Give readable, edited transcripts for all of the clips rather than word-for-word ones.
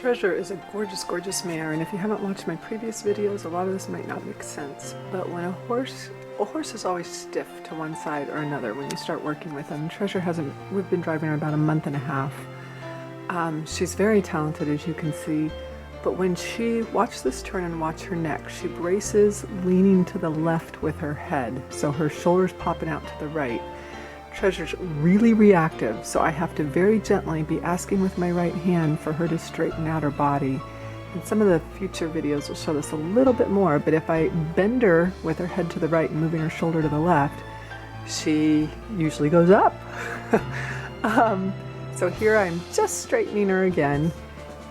Treasure is a gorgeous, gorgeous mare, and if you haven't watched my previous videos, a lot of this might not make sense. But when a horse is always stiff to one side or another when you start working with them. Treasure we've been driving her about a month and a half. She's very talented, as you can see, but when watch this turn and watch her neck, she braces leaning to the left with her head, so her shoulders popping out to the right. Treasure's really reactive, so I have to very gently be asking with my right hand for her to straighten out her body. And some of the future videos will show this a little bit more, but if I bend her with her head to the right and moving her shoulder to the left, she usually goes up. So here I'm just straightening her again,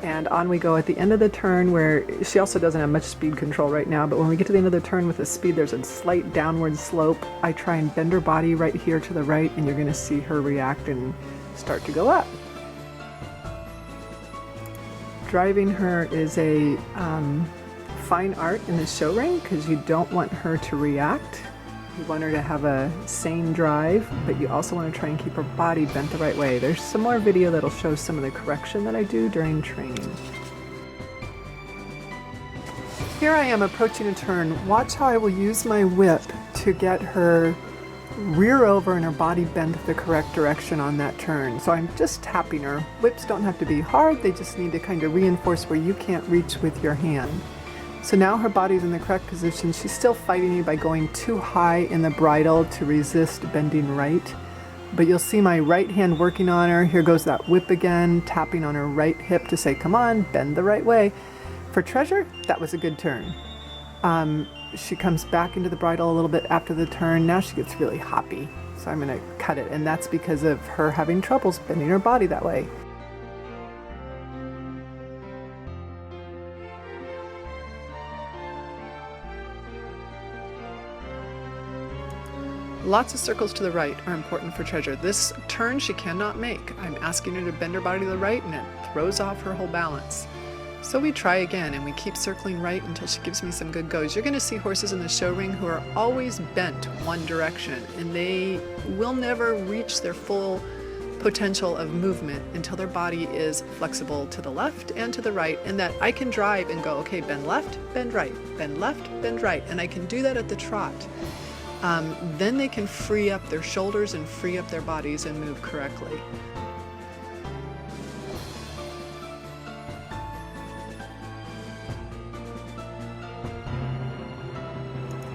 and on we go at the end of the turn, where she also doesn't have much speed control right now, but when we get to the end of the turn with the speed, there's a slight downward slope. I try and bend her body right here to the right, and you're going to see her react and start to go up. Driving her is a fine art in the show ring, because you don't want her to react. You want her to have a sane drive, but you also want to try and keep her body bent the right way. There's some more video that'll show some of the correction that I do during training. Here I am approaching a turn. Watch how I will use my whip to get her rear over and her body bent the correct direction on that turn. So I'm just tapping her. Whips don't have to be hard, they just need to kind of reinforce where you can't reach with your hand. So now her body's in the correct position. She's still fighting me by going too high in the bridle to resist bending right. But you'll see my right hand working on her. Here goes that whip again, tapping on her right hip to say, come on, bend the right way. For Treasure, that was a good turn. She comes back into the bridle a little bit after the turn. Now she gets really hoppy. So I'm gonna cut it, and that's because of her having troubles bending her body that way. Lots of circles to the right are important for Treasure. This turn she cannot make. I'm asking her to bend her body to the right, and it throws off her whole balance. So we try again, and we keep circling right until she gives me some good goes. You're going to see horses in the show ring who are always bent one direction, and they will never reach their full potential of movement until their body is flexible to the left and to the right, and that I can drive and go, okay, bend left, bend right, bend left, bend right, and I can do that at the trot. Then they can free up their shoulders and free up their bodies and move correctly.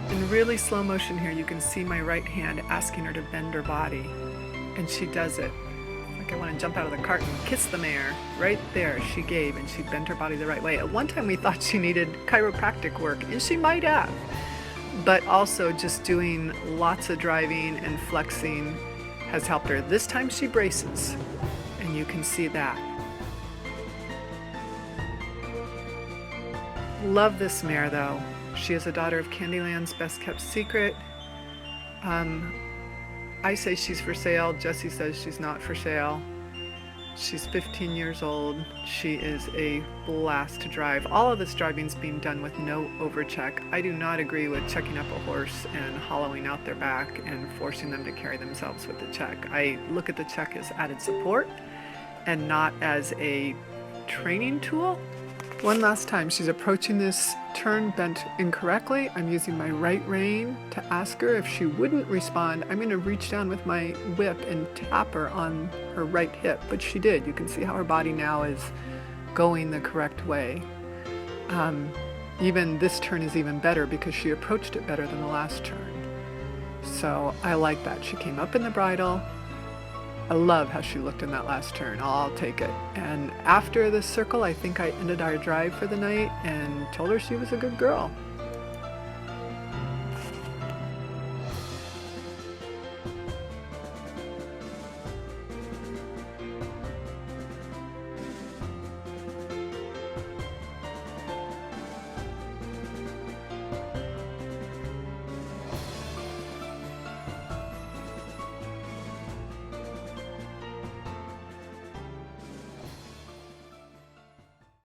In really slow motion here, you can see my right hand asking her to bend her body, and she does it. Like I want to jump out of the cart and kiss the mare. Right there, she gave, and she bent her body the right way. At one time we thought she needed chiropractic work, and she might have. But also just doing lots of driving and flexing has helped her. This time she braces, and you can see that. Love this mare though. She is a daughter of Candyland's Best Kept Secret. I say she's for sale. Jessie says she's not for sale. She's 15 years old. She is a blast to drive. All of this driving's being done with no overcheck. I do not agree with checking up a horse and hollowing out their back and forcing them to carry themselves with the check. I look at the check as added support and not as a training tool. One last time, she's approaching this turn bent incorrectly. I'm using my right rein to ask her if she wouldn't respond. I'm going to reach down with my whip and tap her on her right hip, but she did. You can see how her body now is going the correct way. Even this turn is even better because she approached it better than the last turn. So I like that. She came up in the bridle. I love how she looked in that last turn. I'll take it. And after the circle, I think I ended our drive for the night and told her she was a good girl.